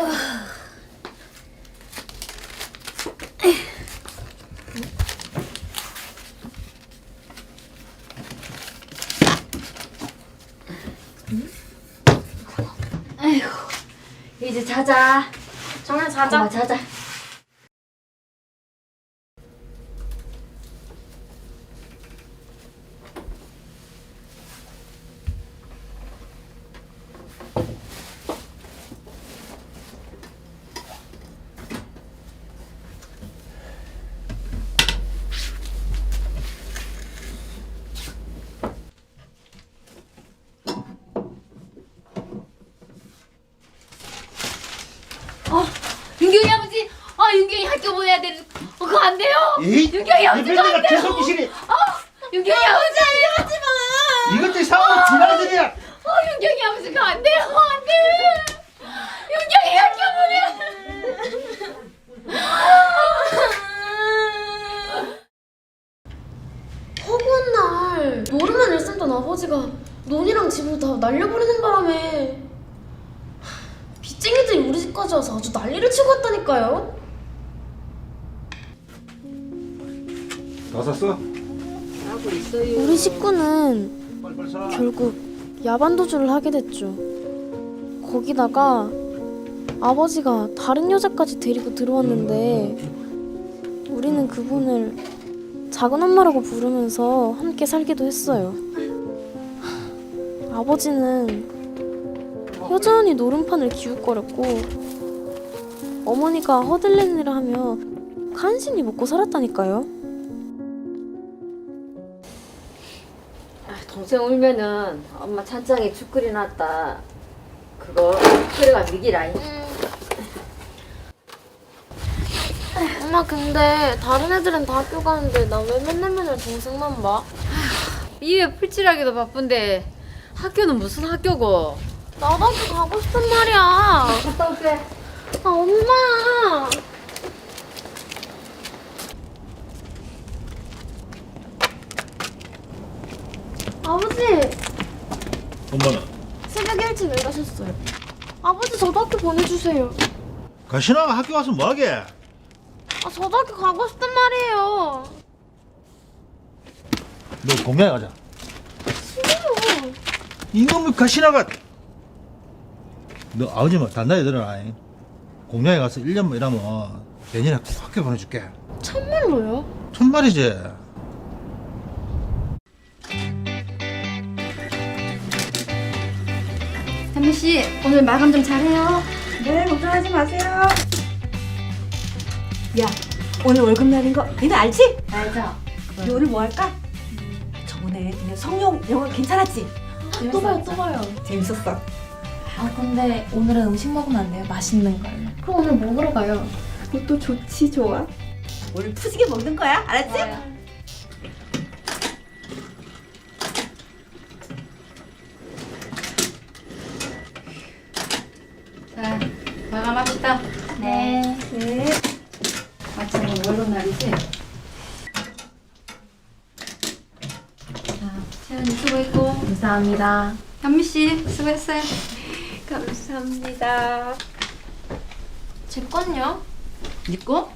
Speaker 14: 아이고. 이제 자자.
Speaker 10: 정말 자자.
Speaker 14: 엄마 자자.
Speaker 10: 윤경이 아버지. 윤경이 학교 보내야 돼. 그거 안 돼요.
Speaker 13: 에이,
Speaker 10: 윤경이 아버지가 안 돼요.
Speaker 13: 계속 이시리.
Speaker 10: 윤경이 아버지 하지 마.
Speaker 13: 이것들 상황 지나들이야.
Speaker 10: 윤경이 아버지가 안 돼요. 안 돼. 윤경이 학교 보내. 허구한 날 노름만 일삼던 아버지가 논이랑 집을 다 날려버리는 바람에 빚쟁이들이 우리 집까지 와서 아주 난리를 치고 왔다니까요.
Speaker 13: 다 샀어?
Speaker 14: 하고 있어요.
Speaker 10: 우리 식구는
Speaker 13: 빨리 사.
Speaker 10: 결국 야반도주를 하게 됐죠. 거기다가 아버지가 다른 여자까지 데리고 들어왔는데 우리는 그분을 작은 엄마라고 부르면서 함께 살기도 했어요. 아버지는 여전히 노름판을 기웃거렸고 어머니가 허들렛 일을 하며 간신히 먹고 살았다니까요.
Speaker 14: 동생 울면은 엄마 찬장에 죽 끓여놨다. 그거 끓여가 먹이라잉.
Speaker 10: 엄마 근데 다른 애들은 다 학교 가는데 나 왜 맨날 동생만 봐?
Speaker 14: 이에 풀칠하기도 바쁜데 학교는 무슨 학교고?
Speaker 10: 나도 학교 가고 싶단 말이야.
Speaker 14: 갔다 올게.
Speaker 10: 엄마. 아버지
Speaker 13: 엄마는
Speaker 10: 새벽 일찍 왜 가셨어요? 아버지 저도 학교 보내주세요.
Speaker 13: 가시나가 학교 가서 뭐하게?
Speaker 10: 저도 학교 가고 싶단 말이에요.
Speaker 13: 너 공양에 가자.
Speaker 10: 싫어요.
Speaker 13: 이놈의 가시나가. 너 아버지만 단단히 들어라. 공양에 가서 1년만 일하면 내년에 학교 보내줄게.
Speaker 10: 참말로요?
Speaker 13: 정말이지.
Speaker 10: 담비씨 오늘 마감 좀 잘해요.
Speaker 7: 네, 걱정하지 마세요.
Speaker 2: 야, 오늘 월급날인 거 니네 알지?
Speaker 14: 알죠?
Speaker 2: 우리 오늘 뭐 할까? 저번에 니네 성룡 영화 괜찮았지?
Speaker 10: 또 봐요.
Speaker 2: 재밌었어.
Speaker 10: 근데 오늘은 음식 먹으면 안 돼요. 맛있는 걸로. 그럼 오늘 뭐 먹으러 가요?
Speaker 2: 그것도 좋지 좋아. 오늘 푸지게 먹는 거야, 알았지?
Speaker 14: 좋아요.
Speaker 10: 세연이 수고했고. 감사합니다.
Speaker 14: 현미씨 수고했어요.
Speaker 10: 감사합니다. 제 건요?
Speaker 14: 네 거?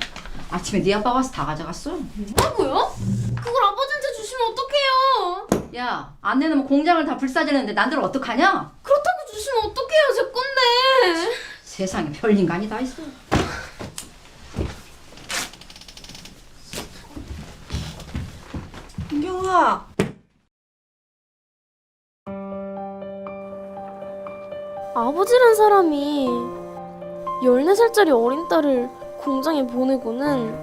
Speaker 14: 아침에 네 아빠 와서 다 가져갔어.
Speaker 10: 뭐라고요? 그걸 아버지한테 주시면 어떡해요?
Speaker 14: 야, 안 내놓으면 공장을 다 불사지는데 난들 어떡하냐?
Speaker 10: 그렇다고 주시면 어떡해요? 제 건데.
Speaker 14: 세상에 별 인간이 다 있어.
Speaker 10: 민경아. 아버지란 사람이 14살짜리 어린 딸을 공장에 보내고는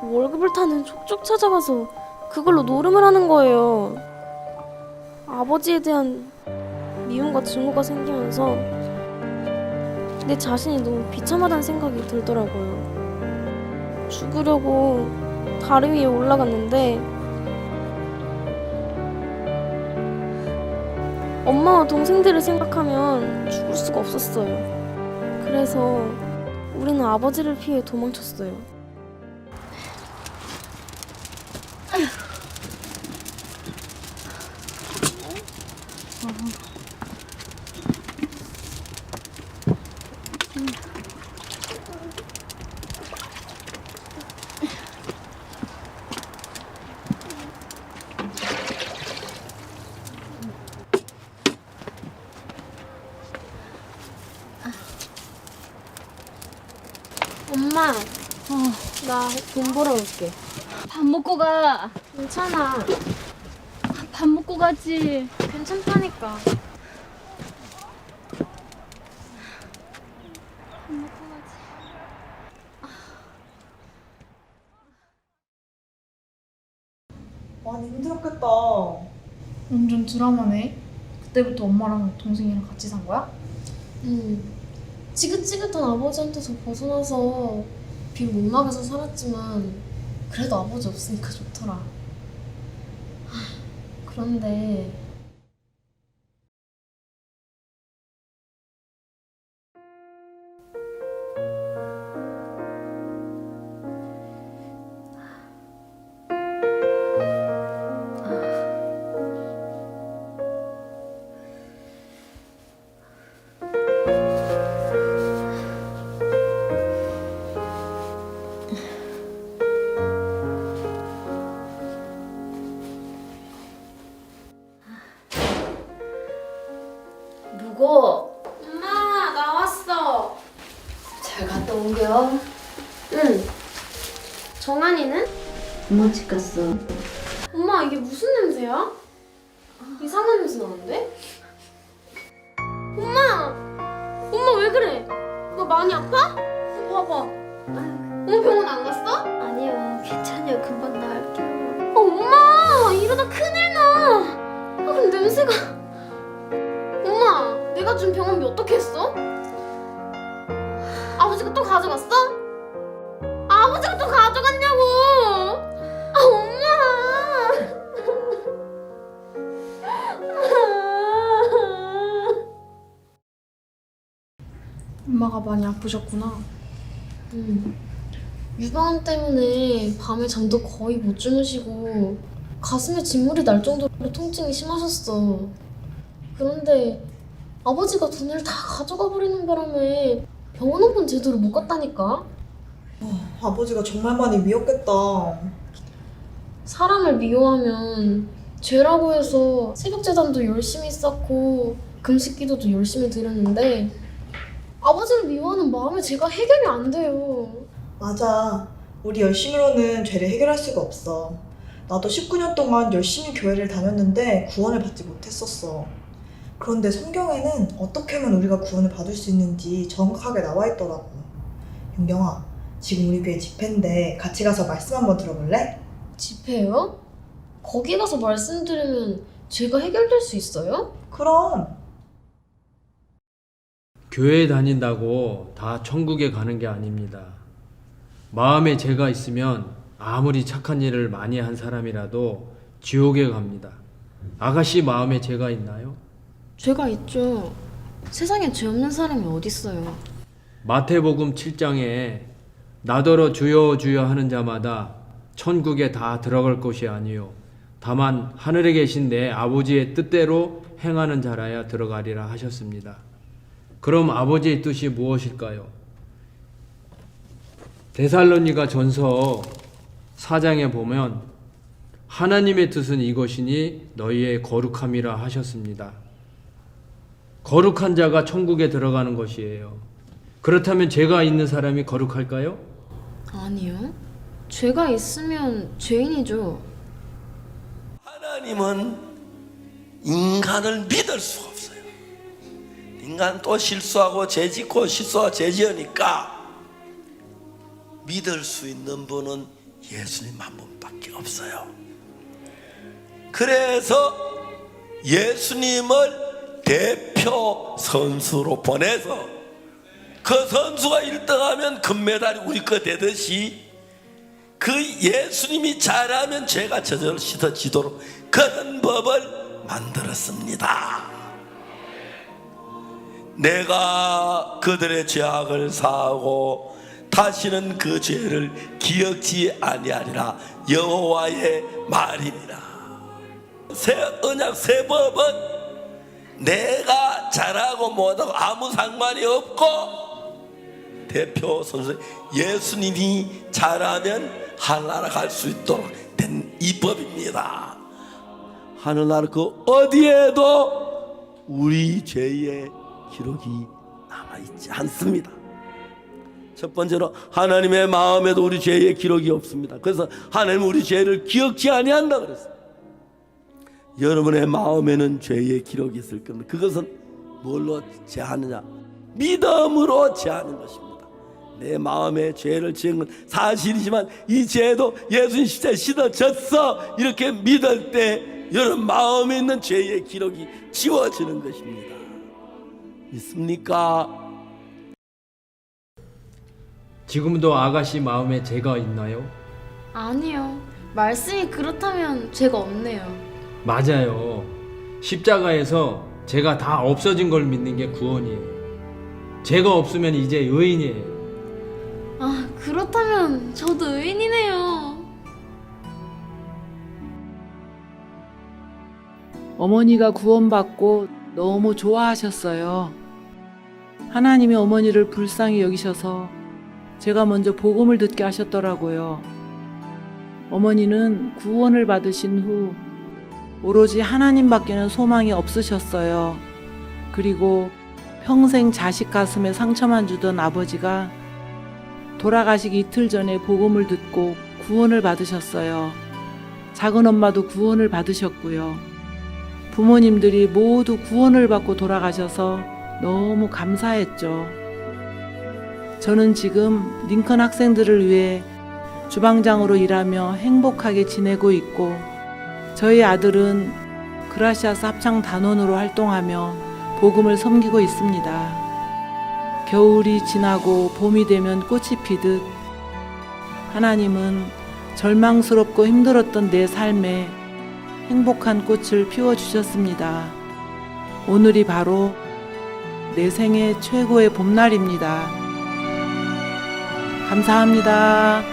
Speaker 10: 월급을 타는 족족 찾아가서 그걸로 노름을 하는 거예요. 아버지에 대한 미움과 증오가 생기면서 내 자신이 너무 비참하다는 생각이 들더라고요. 죽으려고 다리 위에 올라갔는데 엄마와 동생들을 생각하면 죽을 수가 없었어요. 그래서 우리는 아버지를 피해 도망쳤어요. 엄마, 나 돈 벌어 올게.
Speaker 7: 밥 먹고 가.
Speaker 10: 괜찮아.
Speaker 7: 밥 먹고 가지.
Speaker 10: 괜찮다니까.
Speaker 15: 많이 힘들었겠다.
Speaker 9: 완전 드라마네. 그때부터 엄마랑 동생이랑 같이 산 거야?
Speaker 10: 지긋지긋한 아버지한테서 벗어나서 빈 몸막에서 살았지만 그래도 아버지 없으니까 좋더라. 그런데
Speaker 14: 누구?
Speaker 10: 엄마, 나왔어.
Speaker 14: 잘 갔다 온겨?
Speaker 10: 응. 정한이는?
Speaker 14: 엄마 집 갔어.
Speaker 10: 엄마, 이게 무슨 냄새야? 이상한 냄새 나는데? 엄마! 엄마 왜 그래? 너 많이 아파? 봐봐. 엄마 병원 안 갔어?
Speaker 14: 아니요, 괜찮아요. 금방 나을게요.
Speaker 10: 엄마! 이러다 큰일 나! 그럼 냄새가... 엄마! 내가 준 병원비 어떻게 했어? 아버지가 또 가져갔어? 아버지가 또 가져갔냐고! 엄마!
Speaker 9: 엄마가 많이 아프셨구나.
Speaker 10: 유방암 때문에 밤에 잠도 거의 못 주무시고 가슴에 진물이 날 정도로 통증이 심하셨어. 그런데 아버지가 돈을 다 가져가 버리는 바람에 병원 한 번 제대로 못 갔다니까.
Speaker 15: 아버지가 정말 많이 미웠겠다.
Speaker 10: 사람을 미워하면 죄라고 해서 새벽제단도 열심히 쌓고 금식기도도 열심히 드렸는데 아버지를 미워하는 마음에 제가 해결이 안 돼요.
Speaker 15: 맞아. 우리 열심히로는 죄를 해결할 수가 없어. 나도 19년 동안 열심히 교회를 다녔는데 구원을 받지 못했었어. 그런데 성경에는 어떻게 하면 우리가 구원을 받을 수 있는지 정확하게 나와 있더라고. 윤경아, 지금 우리 교회 집회인데 같이 가서 말씀 한번 들어볼래?
Speaker 10: 집회요? 거기 가서 말씀 들으면 죄가 해결될 수 있어요?
Speaker 15: 그럼.
Speaker 16: 교회 다닌다고 다 천국에 가는 게 아닙니다. 마음에 죄가 있으면 아무리 착한 일을 많이 한 사람이라도 지옥에 갑니다. 아가씨 마음에 죄가 있나요?
Speaker 10: 죄가 있죠. 세상에 죄 없는 사람이 어딨어요.
Speaker 16: 마태복음 7장에 나더러 주여 주여 하는 자마다 천국에 다 들어갈 것이 아니요 다만 하늘에 계신 내 아버지의 뜻대로 행하는 자라야 들어가리라 하셨습니다. 그럼 아버지의 뜻이 무엇일까요? 데살로니가 전서 4장에 보면 하나님의 뜻은 이것이니 너희의 거룩함이라 하셨습니다. 거룩한 자가 천국에 들어가는 것이에요. 그렇다면 죄가 있는 사람이 거룩할까요?
Speaker 10: 아니요. 죄가 있으면 죄인이죠.
Speaker 1: 하나님은 인간을 믿을 수가 없어요. 인간 또 실수하고 죄짓고 실수하고 죄지으니까 믿을 수 있는 분은 예수님 한 분밖에 없어요. 그래서 예수님을 대표 선수로 보내서 그 선수가 1등하면 금메달이 우리 거 되듯이 그 예수님이 잘하면 죄가 저절로 씻어지도록 그런 법을 만들었습니다. 내가 그들의 죄악을 사하고 다시는 그 죄를 기억지 아니하리라 여호와의 말이니라. 새 언약 새 법은 내가 잘하고 못하고 아무 상관이 없고 대표 선수 예수님이 잘하면 하늘나라 갈 수 있도록 된 이 법입니다. 하늘나라 그 어디에도 우리 죄의 기록이 남아있지 않습니다. 첫 번째로 하나님의 마음에도 우리 죄의 기록이 없습니다. 그래서 하나님은 우리 죄를 기억지 아니한다 그랬어요. 여러분의 마음에는 죄의 기록이 있을 겁니다. 그것은 뭘로 제하느냐? 믿음으로 제하는 것입니다. 내 마음에 죄를 지은 건 사실이지만 이 죄도 예수님 십자가에 씻어졌어 이렇게 믿을 때 여러분 마음에 있는 죄의 기록이 지워지는 것입니다. 믿습니까?
Speaker 16: 지금도 아가씨 마음에 죄가 있나요?
Speaker 10: 아니요. 말씀이 그렇다면 죄가 없네요.
Speaker 16: 맞아요. 십자가에서 죄가 다 없어진 걸 믿는 게 구원이에요. 죄가 없으면 이제 의인이에요.
Speaker 10: 아, 그렇다면 저도 의인이네요.
Speaker 11: 어머니가 구원받고 너무 좋아하셨어요. 하나님이 어머니를 불쌍히 여기셔서 제가 먼저 복음을 듣게 하셨더라고요. 어머니는 구원을 받으신 후 오로지 하나님밖에는 소망이 없으셨어요. 그리고 평생 자식 가슴에 상처만 주던 아버지가 돌아가시기 이틀 전에 복음을 듣고 구원을 받으셨어요. 작은 엄마도 구원을 받으셨고요. 부모님들이 모두 구원을 받고 돌아가셔서 너무 감사했죠. 저는 지금 링컨 학생들을 위해 주방장으로 일하며 행복하게 지내고 있고 저희 아들은 그라시아스 합창 단원으로 활동하며 복음을 섬기고 있습니다. 겨울이 지나고 봄이 되면 꽃이 피듯 하나님은 절망스럽고 힘들었던 내 삶에 행복한 꽃을 피워주셨습니다. 오늘이 바로 내 생애 최고의 봄날입니다. 감사합니다.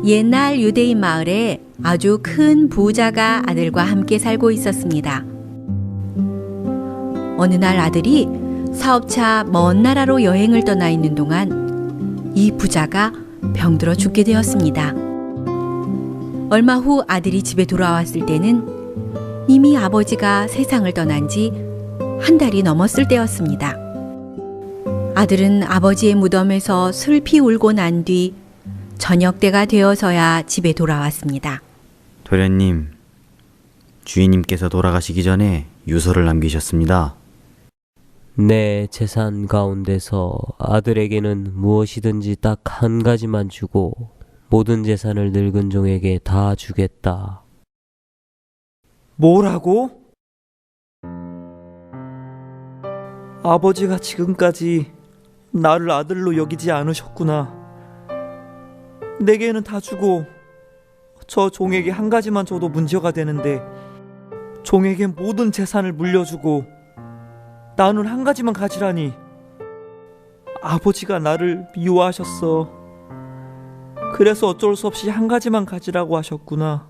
Speaker 17: 옛날 유대인 마을에 아주 큰 부자가 아들과 함께 살고 있었습니다. 어느 날 아들이 사업차 먼 나라로 여행을 떠나 있는 동안 이 부자가 병들어 죽게 되었습니다. 얼마 후 아들이 집에 돌아왔을 때는 이미 아버지가 세상을 떠난 지 한 달이 넘었을 때였습니다. 아들은 아버지의 무덤에서 슬피 울고 난 뒤 저녁 때가 되어서야 집에 돌아왔습니다.
Speaker 18: 도련님, 주인님께서 돌아가시기 전에 유서를 남기셨습니다.
Speaker 19: 내 재산 가운데서 아들에게는 무엇이든지 딱 한 가지만 주고 모든 재산을 늙은 종에게 다 주겠다.
Speaker 20: 뭐라고? 아버지가 지금까지 나를 아들로 여기지 않으셨구나. 내게는 다 주고 저 종에게 한 가지만 줘도 문제가 되는데 종에게 모든 재산을 물려주고 나는 한 가지만 가지라니. 아버지가 나를 미워하셨어. 그래서 어쩔 수 없이 한 가지만 가지라고 하셨구나.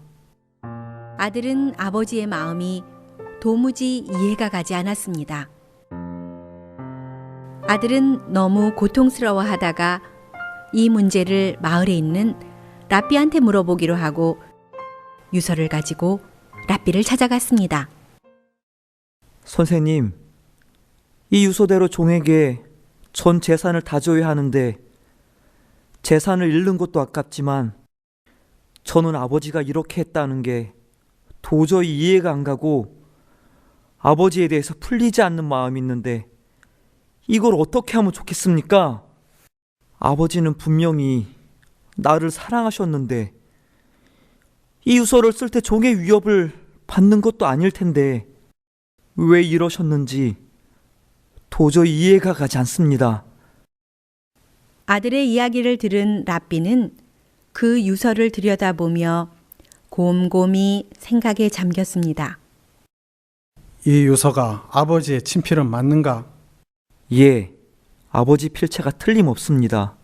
Speaker 17: 아들은 아버지의 마음이 도무지 이해가 가지 않았습니다. 아들은 너무 고통스러워하다가 이 문제를 마을에 있는 라삐한테 물어보기로 하고 유서를 가지고 라삐를 찾아갔습니다.
Speaker 20: 선생님, 이 유서대로 종에게 전 재산을 다 줘야 하는데 재산을 잃는 것도 아깝지만 저는 아버지가 이렇게 했다는 게 도저히 이해가 안 가고 아버지에 대해서 풀리지 않는 마음이 있는데 이걸 어떻게 하면 좋겠습니까? 아버지는 분명히 나를 사랑하셨는데 이 유서를 쓸 때 종의 위협을 받는 것도 아닐 텐데 왜 이러셨는지 도저히 이해가 가지 않습니다.
Speaker 17: 아들의 이야기를 들은 라삐는 그 유서를 들여다보며 곰곰이 생각에 잠겼습니다.
Speaker 21: 이 유서가 아버지의 친필은 맞는가?
Speaker 20: 예, 아버지 필체가 틀림없습니다.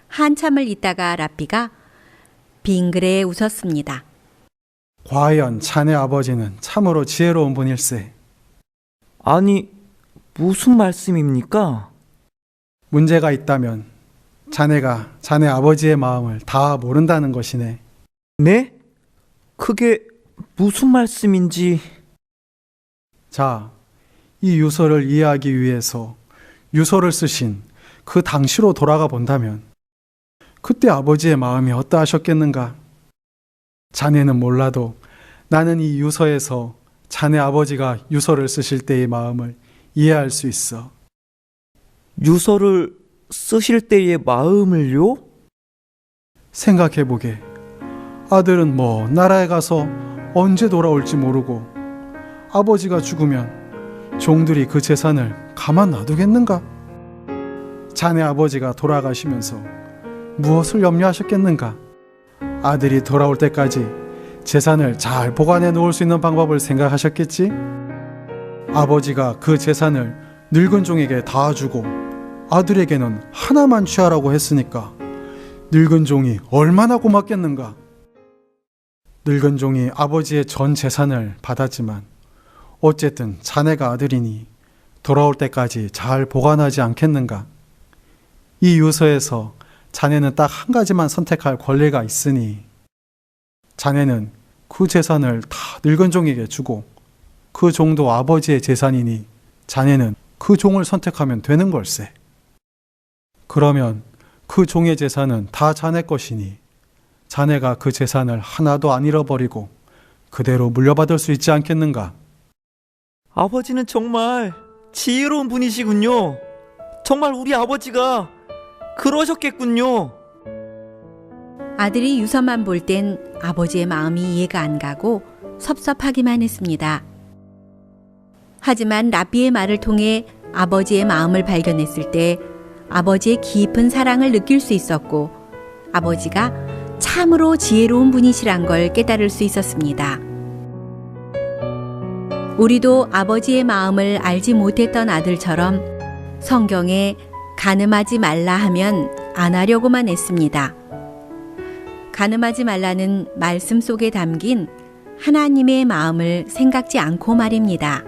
Speaker 17: 한참을 있다가 라삐가 빙그레 웃었습니다.
Speaker 21: 과연 자네 아버지는 참으로 지혜로운 분일세.
Speaker 20: 아니, 무슨 말씀입니까?
Speaker 21: 문제가 있다면 자네가 자네 아버지의 마음을 다 모른다는 것이네.
Speaker 20: 네? 그게 무슨 말씀인지...
Speaker 21: 자, 이 유서를 이해하기 위해서 유서를 쓰신 그 당시로 돌아가 본다면 그때 아버지의 마음이 어떠하셨겠는가? 자네는 몰라도 나는 이 유서에서 자네 아버지가 유서를 쓰실 때의 마음을 이해할 수 있어.
Speaker 20: 유서를 쓰실 때의 마음을요?
Speaker 21: 생각해보게. 아들은 나라에 가서 언제 돌아올지 모르고 아버지가 죽으면 종들이 그 재산을 가만 놔두겠는가? 자네 아버지가 돌아가시면서 무엇을 염려하셨겠는가? 아들이 돌아올 때까지 재산을 잘 보관해 놓을 수 있는 방법을 생각하셨겠지? 아버지가 그 재산을 늙은 종에게 다 주고 아들에게는 하나만 취하라고 했으니까 늙은 종이 얼마나 고맙겠는가? 늙은 종이 아버지의 전 재산을 받았지만 어쨌든 자네가 아들이니 돌아올 때까지 잘 보관하지 않겠는가? 이 유서에서 자네는 딱 한 가지만 선택할 권리가 있으니 자네는 그 재산을 다 늙은 종에게 주고 그 종도 아버지의 재산이니 자네는 그 종을 선택하면 되는 걸세. 그러면 그 종의 재산은 다 자네 것이니 자네가 그 재산을 하나도 안 잃어버리고 그대로 물려받을 수 있지 않겠는가?
Speaker 20: 아버지는 정말 지혜로운 분이시군요. 정말 우리 아버지가 그러셨겠군요.
Speaker 17: 아들이 유서만 볼 땐 아버지의 마음이 이해가 안 가고 섭섭하기만 했습니다. 하지만 라삐의 말을 통해 아버지의 마음을 발견했을 때 아버지의 깊은 사랑을 느낄 수 있었고 아버지가 참으로 지혜로운 분이시란 걸 깨달을 수 있었습니다. 우리도 아버지의 마음을 알지 못했던 아들처럼 성경에 간음하지 말라 하면 안 하려고만 했습니다. 간음하지 말라는 말씀 속에 담긴 하나님의 마음을 생각지 않고 말입니다.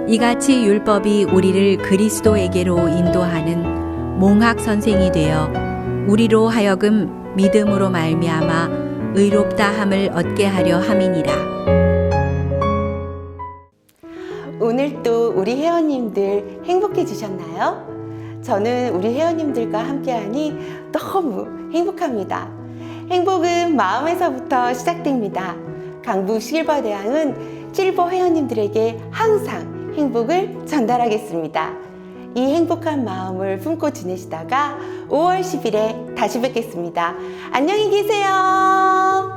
Speaker 17: 이같이 율법이 우리를 그리스도에게로 인도하는 몽학 선생이 되어 우리로 하여금 믿음으로 말미암아 의롭다함을 얻게 하려 함이니라.
Speaker 2: 오늘도 우리 회원님들 행복해지셨나요? 저는 우리 회원님들과 함께하니 너무 행복합니다. 행복은 마음에서부터 시작됩니다. 강북 실버대왕은 실버 회원님들에게 항상 행복을 전달하겠습니다. 이 행복한 마음을 품고 지내시다가 5월 10일에 다시 뵙겠습니다. 안녕히 계세요.